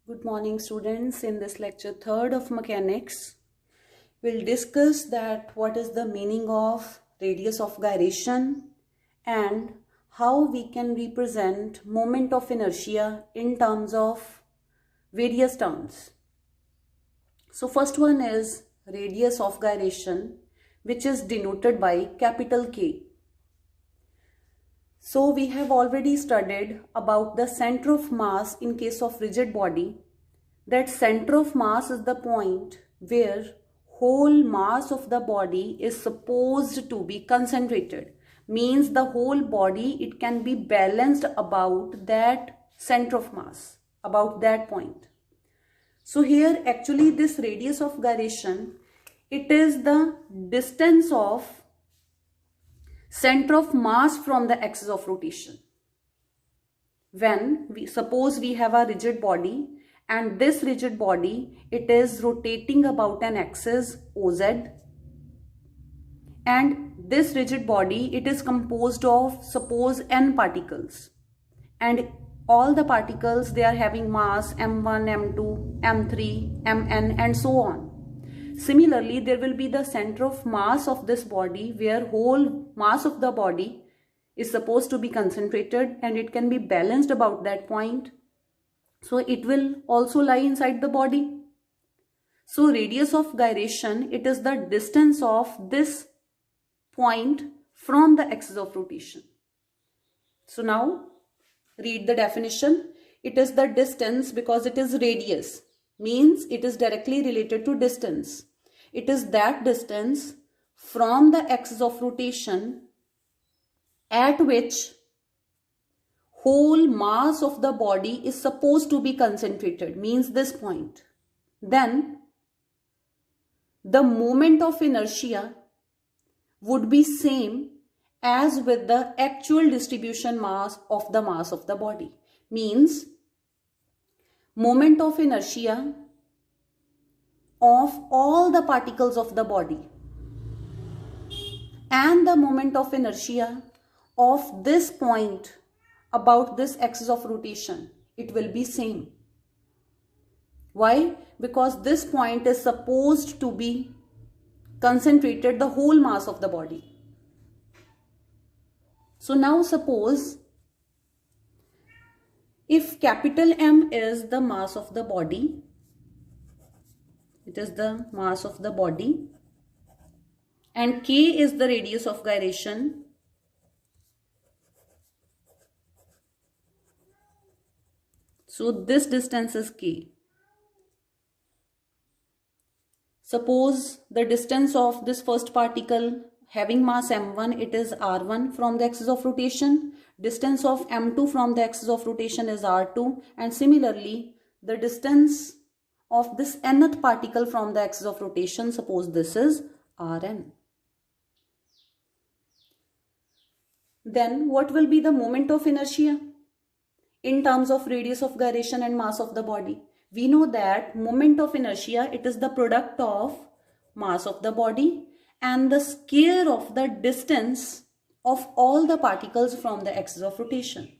Good morning, students. In this lecture third of mechanics, we'll discuss that what is the meaning of radius of gyration and how we can represent moment of inertia in terms of various terms. So first one is radius of gyration, which is denoted by capital K. So we have already studied about the center of mass in case of rigid body. That center of mass is the point where whole mass of the body is supposed to be concentrated. Means the whole body, it can be balanced about that center of mass, about that point. So here actually this radius of gyration, it is the distance of center of mass from the axis of rotation. When we suppose we have a rigid body and this rigid body, it is rotating about an axis OZ, and this rigid body, it is composed of suppose n particles, and all the particles, they are having mass m1, m2, m3, mn and so on. Similarly, there will be the center of mass of this body where whole mass of the body is supposed to be concentrated and it can be balanced about that point. So it will also lie inside the body. So radius of gyration, it is the distance of this point from the axis of rotation. So now read the definition. It is the distance because it is radius. Means it is directly related to distance. It is that distance from the axis of rotation at which whole mass of the body is supposed to be concentrated, means this point. Then the moment of inertia would be same as with the actual distribution mass of the body. Means moment of inertia of all the particles of the body and the moment of inertia of this point about this axis of rotation, it will be same. Why? Because this point is supposed to be concentrated the whole mass of the body. So now suppose if capital M is the mass of the body, it is the mass of the body, and K is the radius of gyration, so this distance is K. Suppose the distance of this first particle having mass m1, it is r1 from the axis of rotation. Distance of m2 from the axis of rotation is r2, and similarly the distance of this nth particle from the axis of rotation, suppose this is rn. Then what will be the moment of inertia in terms of radius of gyration and mass of the body? We know that moment of inertia, it is the product of mass of the body and the square of the distance of all the particles from the axis of rotation.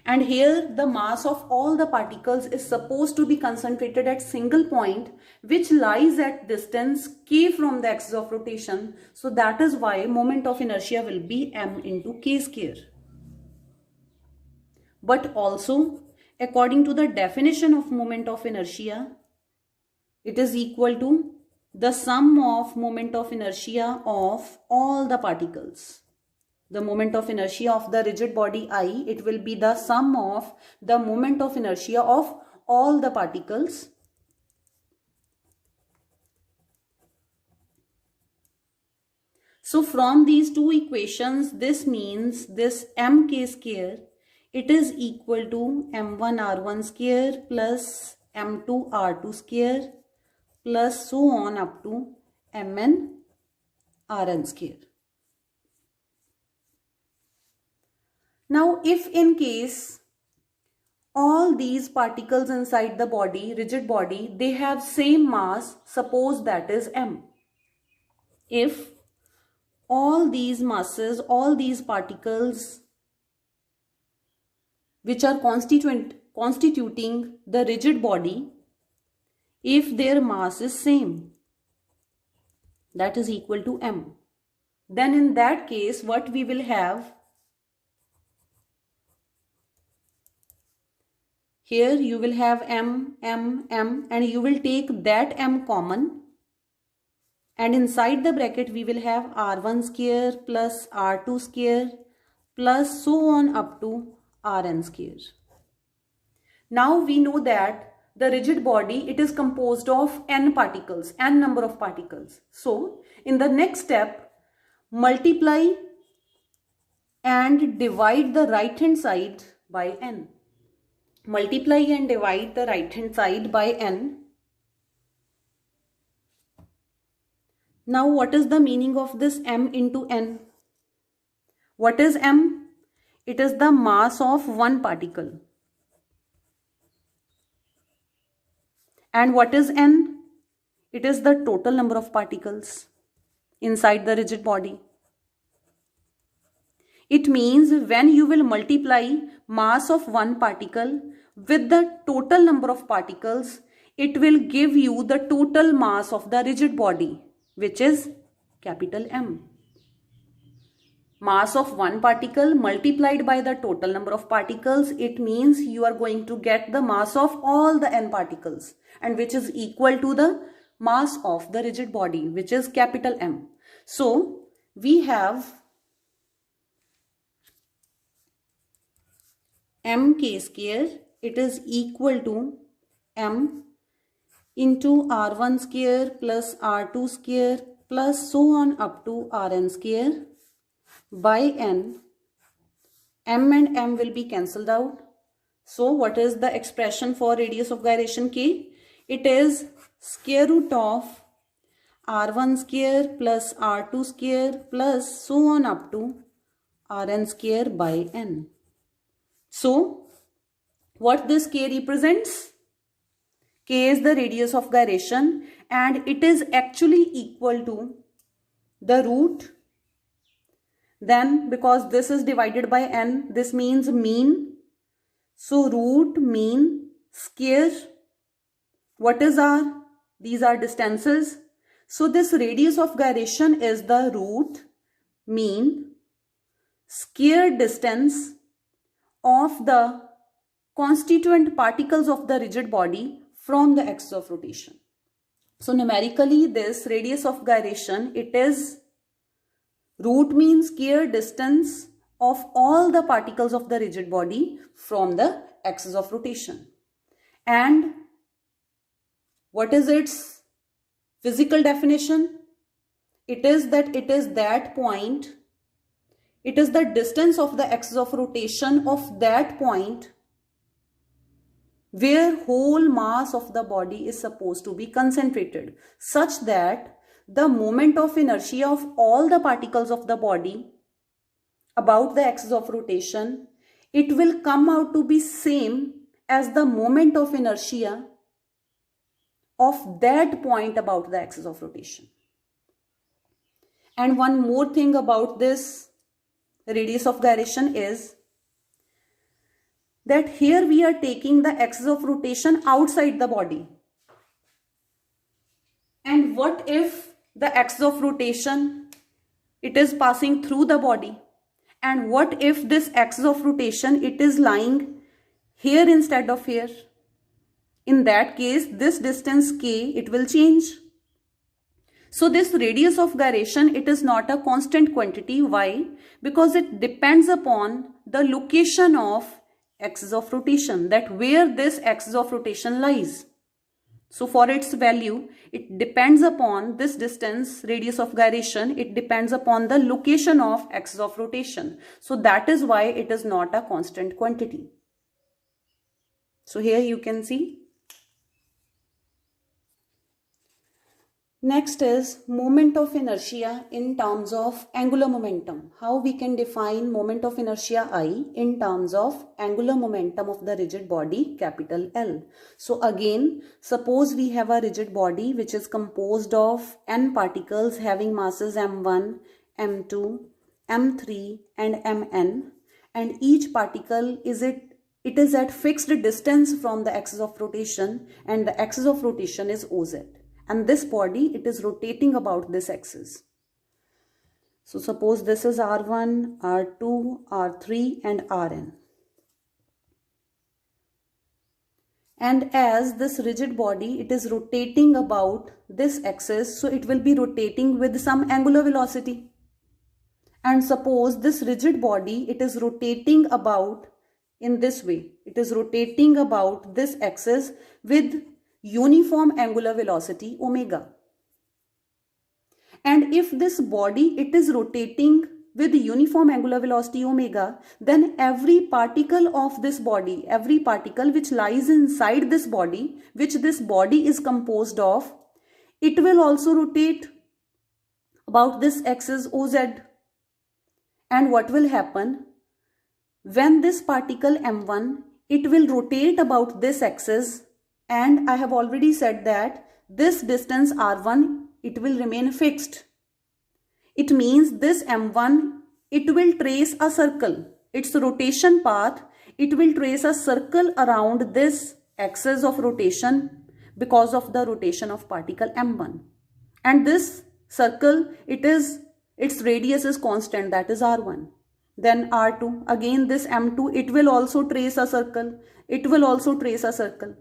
And here the mass of all the particles is supposed to be concentrated at single point which lies at distance k from the axis of rotation. So that is why moment of inertia will be m into k square. But also, according to the definition of moment of inertia, it is equal to the sum of moment of inertia of all the particles. The moment of inertia of the rigid body I, it will be the sum of the moment of inertia of all the particles. So from these two equations, this means this mk square, it is equal to m1 r1 square plus m2 r2 square plus so on up to mn rn square. Now if in case all these particles inside the body, rigid body, they have same mass, suppose that is m. If all these masses, all these particles which are constituting the rigid body if their mass is same, that is equal to m. Then in that case, what we will have, here you will have m, and you will take that m common, and inside the bracket we will have r1 square plus r2 square plus so on up to rn square. Now we know that the rigid body, it is composed of n particles, n number of particles. So in the next step, multiply and divide the right hand side by n. Multiply and divide the right hand side by n. Now what is the meaning of this m into n? What is m? It is the mass of one particle. And what is n? It is the total number of particles inside the rigid body. It means when you will multiply mass of one particle with the total number of particles, it will give you the total mass of the rigid body, which is capital M. Mass of one particle multiplied by the total number of particles, it means you are going to get the mass of all the n particles, and which is equal to the mass of the rigid body, which is capital M. So we have mk square, it is equal to m into r1 square plus r2 square plus so on up to rn square by n. M and m will be cancelled out. So what is the expression for radius of gyration k? It is square root of r1 square plus r2 square plus so on up to rn square by n. So what this k represents? K is the radius of gyration, and it is actually equal to the root. Then because this is divided by n, this means mean. So root mean square. What is r? These are distances. So this radius of gyration is the root mean square distance of the constituent particles of the rigid body from the axis of rotation. So numerically, this radius of gyration, it is root mean square distance of all the particles of the rigid body from the axis of rotation. And what is its physical definition? It is that it is that point, it is the distance of the axis of rotation of that point where whole mass of the body is supposed to be concentrated, such that the moment of inertia of all the particles of the body about the axis of rotation, it will come out to be same as the moment of inertia of that point about the axis of rotation. And one more thing about this radius of gyration is that here we are taking the axis of rotation outside the body. And what if the axis of rotation, it is passing through the body? And what if this axis of rotation, it is lying here instead of here? In that case, this distance k, it will change. So this radius of gyration, it is not a constant quantity. Why? Because it depends upon the location of axis of rotation, that where this axis of rotation lies. So for its value, it depends upon this distance, radius of gyration, it depends upon the location of axis of rotation. So that is why it is not a constant quantity. So here you can see. Next is moment of inertia in terms of angular momentum. How we can define moment of inertia I in terms of angular momentum of the rigid body, capital L. So again, suppose we have a rigid body which is composed of n particles having masses m1, m2, m3 and mn, and each particle is it is at fixed distance from the axis of rotation, and the axis of rotation is OZ. And this body, it is rotating about this axis. So suppose this is R1, R2, R3 and Rn. And as this rigid body, it is rotating about this axis, so it will be rotating with some angular velocity. And suppose this rigid body, it is rotating about in this way. It is rotating about this axis with uniform angular velocity omega. And if this body, it is rotating with uniform angular velocity omega, then every particle of this body, every particle which lies inside this body, which this body is composed of, it will also rotate about this axis OZ. And what will happen? When this particle M1, it will rotate about this axis, and I have already said that this distance R1, it will remain fixed. It means this M1, it will trace a circle. Its rotation path, it will trace a circle around this axis of rotation because of the rotation of particle M1. And this circle, its radius is constant, that is R1. Then R2, again this M2, it will also trace a circle. It will also trace a circle.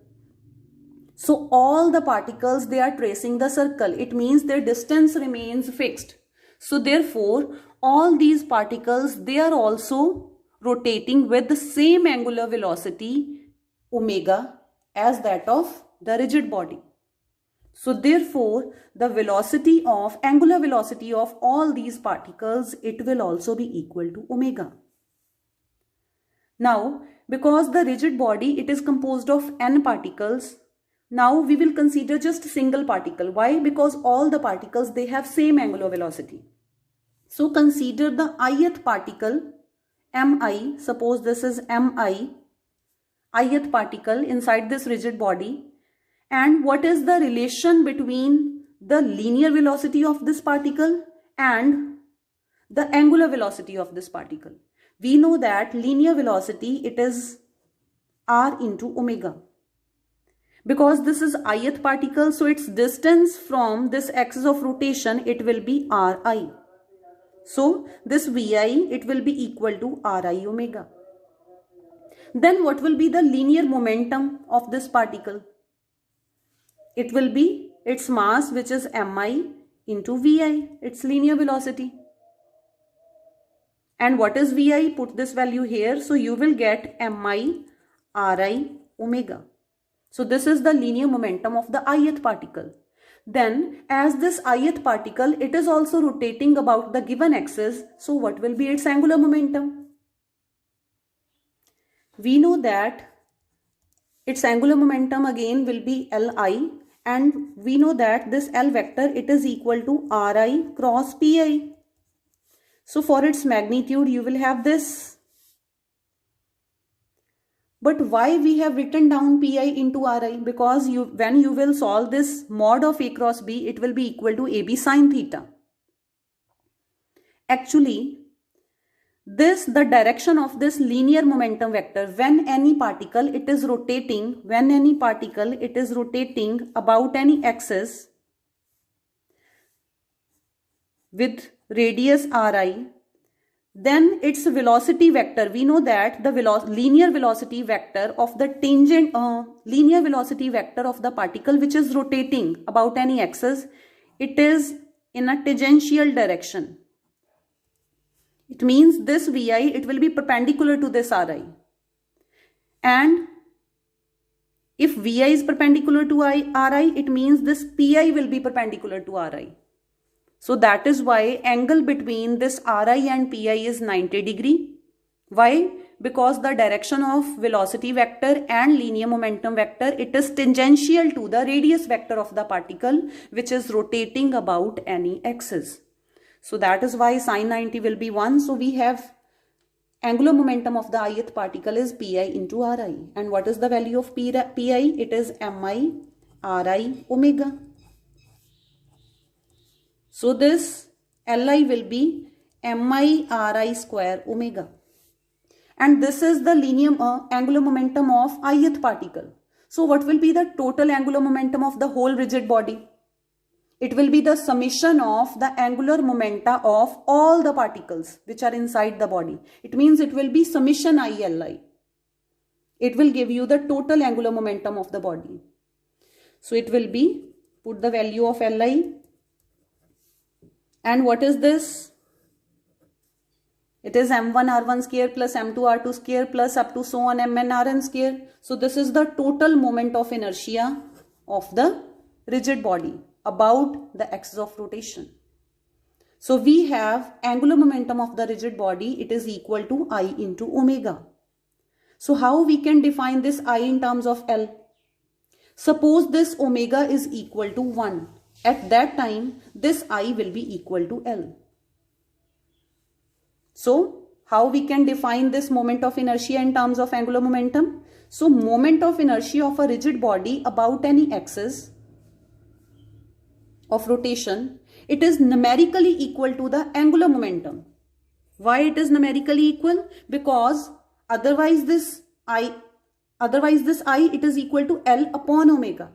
So all the particles, they are tracing the circle. It means their distance remains fixed. So therefore, all these particles, they are also rotating with the same angular velocity omega as that of the rigid body. So therefore, the angular velocity of all these particles, it will also be equal to omega. Now, because the rigid body, it is composed of n particles, now we will consider just a single particle. Why? Because all the particles, they have same angular velocity. So consider the ith particle, Mi. Suppose this is Mi, ith particle inside this rigid body. And what is the relation between the linear velocity of this particle and the angular velocity of this particle? We know that linear velocity, it is r into omega. Because this is ith particle, so its distance from this axis of rotation, it will be Ri. So this Vi, it will be equal to Ri omega. Then what will be the linear momentum of this particle? It will be its mass, which is Mi into Vi, its linear velocity. And what is Vi? Put this value here. So you will get Mi Ri omega. So this is the linear momentum of the ith particle. Then as this ith particle, it is also rotating about the given axis. So what will be its angular momentum? We know that its angular momentum again will be Li, and we know that this L vector, it is equal to Ri cross Pi. So for its magnitude, you will have this. But why we have written down Pi into Ri? Because when you will solve this mod of A cross B, it will be equal to AB sine theta. Actually, the direction of this linear momentum vector, when any particle, it is rotating about any axis with radius Ri, then its velocity vector, we know that the linear velocity vector of the linear velocity vector of the particle which is rotating about any axis, it is in a tangential direction. It means this Vi, it will be perpendicular to this Ri. And if Vi is perpendicular to Ri, it means this Pi will be perpendicular to Ri. So that is why angle between this Ri and Pi is 90 degree. Why? Because the direction of velocity vector and linear momentum vector, it is tangential to the radius vector of the particle which is rotating about any axis. So that is why sine 90 will be 1. So we have angular momentum of the ith particle is Pi into Ri. And what is the value of Pi? It is Mi Ri omega. So this Li will be Mi Ri square omega. and this is the linear angular momentum of ith particle. So what will be the total angular momentum of the whole rigid body? It will be the summation of the angular momenta of all the particles which are inside the body. It means it will be summation ILI. It will give you the total angular momentum of the body. So it will be, put the value of Li. And what is this? It is m1r1 square plus m2r2 square plus up to so on mn square. So this is the total moment of inertia of the rigid body about the axis of rotation. So we have angular momentum of the rigid body, it is equal to I into omega. So how we can define this I in terms of L? Suppose this omega is equal to 1. At that time, this I will be equal to L. So how we can define this moment of inertia in terms of angular momentum? So moment of inertia of a rigid body about any axis of rotation, it is numerically equal to the angular momentum. Why it is numerically equal? Because otherwise this I it is equal to L upon omega.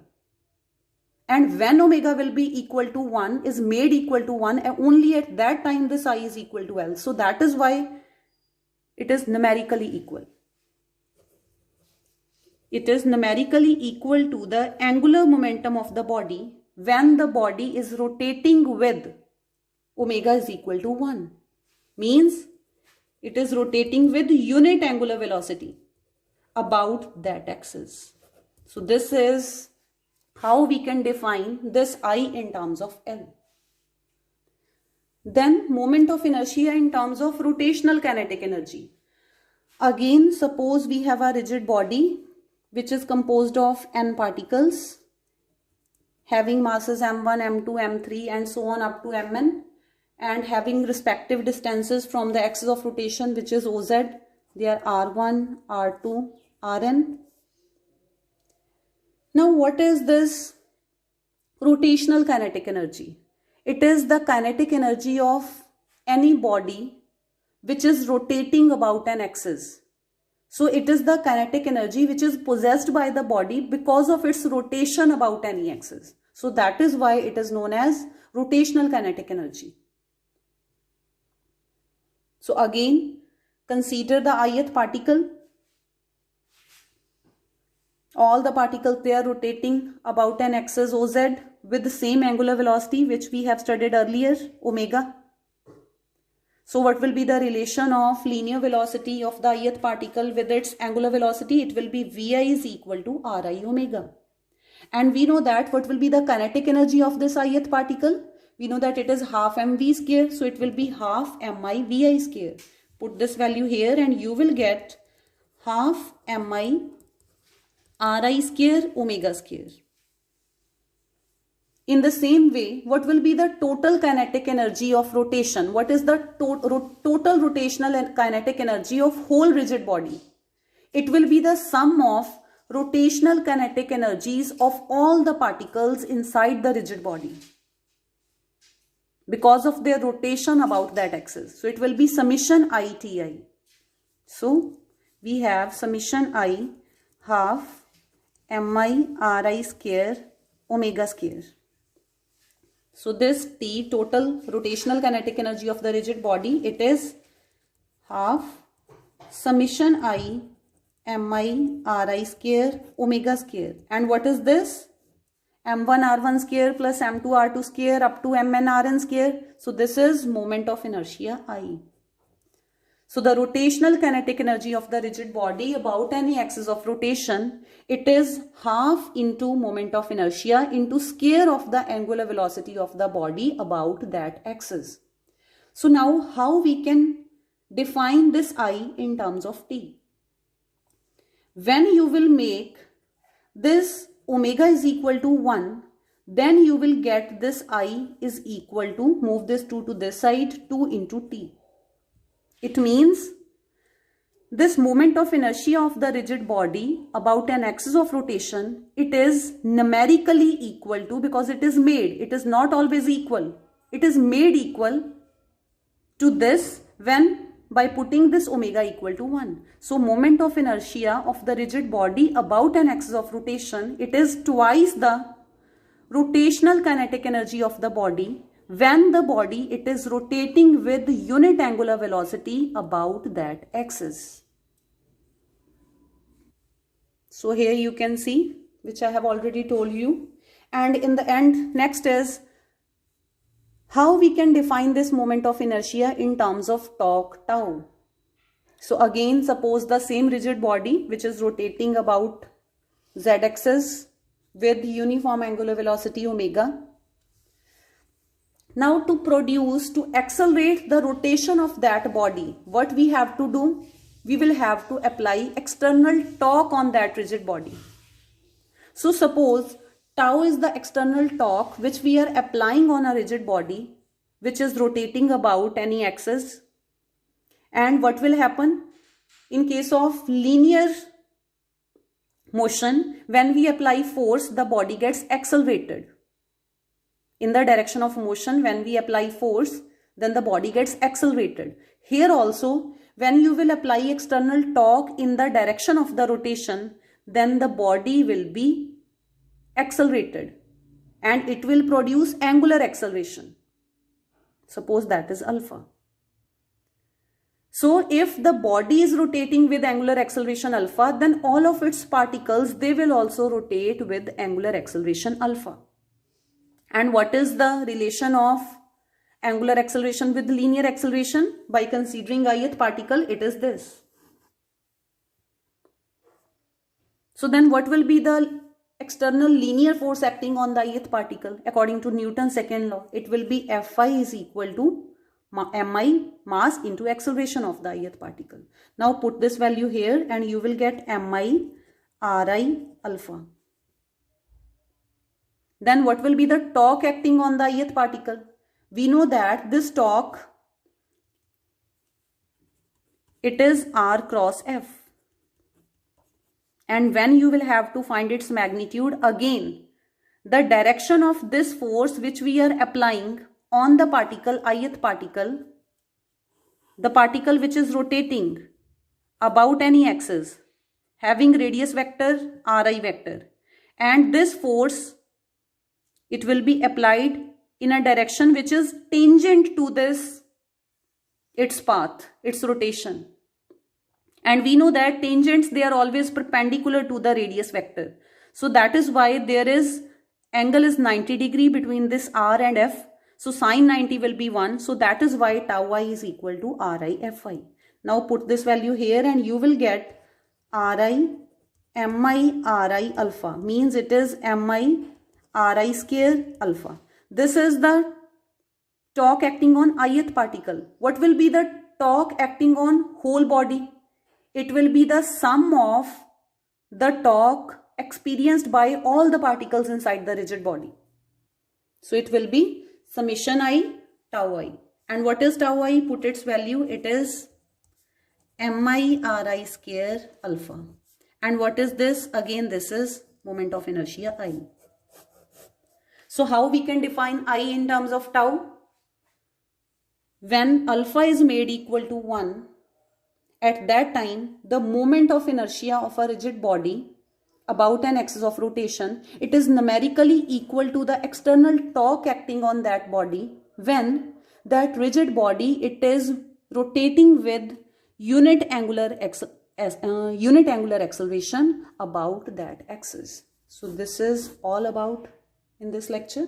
And when omega will be equal to 1, is made equal to 1, only at that time this I is equal to L. So that is why it is numerically equal. It is numerically equal to the angular momentum of the body when the body is rotating with omega is equal to 1. Means it is rotating with unit angular velocity about that axis. So this is how we can define this I in terms of L. Then moment of inertia in terms of rotational kinetic energy. Again, suppose we have a rigid body which is composed of n particles having masses m1, m2, m3 and so on up to mn, and having respective distances from the axis of rotation which is OZ. They are r1, r2, rn. Now what is this rotational kinetic energy? It is the kinetic energy of any body which is rotating about an axis. So it is the kinetic energy which is possessed by the body because of its rotation about any axis. So that is why it is known as rotational kinetic energy. So again, consider the ith particle. All the particles, they are rotating about an axis OZ with the same angular velocity which we have studied earlier, omega. So what will be the relation of linear velocity of the ith particle with its angular velocity? It will be Vi is equal to Ri omega. And we know that what will be the kinetic energy of this ith particle? We know that it is half mv square. So it will be half mi Vi square. Put this value here and you will get half mi Ri square omega square. In the same way, what will be the total kinetic energy of rotation? What is the total rotational and kinetic energy of whole rigid body? It will be the sum of rotational kinetic energies of all the particles inside the rigid body because of their rotation about that axis. So it will be summation ITI. So we have summation I half mi Ri square omega square. So this T, total rotational kinetic energy of the rigid body, it is half summation I mi Ri square omega square. And what is this? m1r1 square plus m2r2 square up to mn square. So this is moment of inertia I. So the rotational kinetic energy of the rigid body about any axis of rotation, it is half into moment of inertia into square of the angular velocity of the body about that axis. So now how we can define this I in terms of T? When you will make this omega is equal to 1, then you will get this I is equal to, move this 2 to this side, 2 into T. It means this moment of inertia of the rigid body about an axis of rotation, it is numerically equal to, because it is made, it is not always equal. It is made equal to this when by putting this omega equal to 1. So moment of inertia of the rigid body about an axis of rotation, it is twice the rotational kinetic energy of the body when the body it is rotating with unit angular velocity about that axis. So here you can see, which I have already told you. And in the end, next is how we can define this moment of inertia in terms of torque tau. So again, suppose the same rigid body which is rotating about z-axis with uniform angular velocity omega. Now to accelerate the rotation of that body, what we have to do? We will have to apply external torque on that rigid body. So suppose tau is the external torque which we are applying on a rigid body which is rotating about any axis. And what will happen? In case of linear motion, when we apply force, the body gets accelerated. In the direction of motion, when we apply force, then the body gets accelerated. Here also, when you will apply external torque in the direction of the rotation, then the body will be accelerated and it will produce angular acceleration. Suppose that is alpha. So if the body is rotating with angular acceleration alpha, then all of its particles, they will also rotate with angular acceleration alpha. And what is the relation of angular acceleration with linear acceleration? By considering ith particle, it is this. So then what will be the external linear force acting on the ith particle? According to Newton's second law, it will be Fi is equal to mi mass into acceleration of the ith particle. Now put this value here and you will get mi ri alpha. Then what will be the torque acting on the ith particle? We know that this torque, it is R cross F. And when you will have to find its magnitude, again, the direction of this force which we are applying on the particle, ith particle, the particle which is rotating about any axis, having radius vector, Ri vector, and this force, it will be applied in a direction which is tangent to this, its path, its rotation. And we know that tangents, they are always perpendicular to the radius vector. So that is why there is angle is 90 degree between this R and F. So sine 90 will be 1. So that is why tau I is equal to Ri Fi. Now put this value here and you will get Ri mi Ri alpha. Means it is mi Ri square alpha. This is the torque acting on ith particle. What will be the torque acting on whole body? It will be the sum of the torque experienced by all the particles inside the rigid body. So it will be summation I tau I. And what is tau I? Put its value. It is mi Ri square alpha. And what is this? Again, this is moment of inertia I. So how we can define I in terms of tau? When alpha is made equal to 1, at that time, the moment of inertia of a rigid body about an axis of rotation, it is numerically equal to the external torque acting on that body when that rigid body, it is rotating with unit angular acceleration about that axis. So this is all about in this lecture.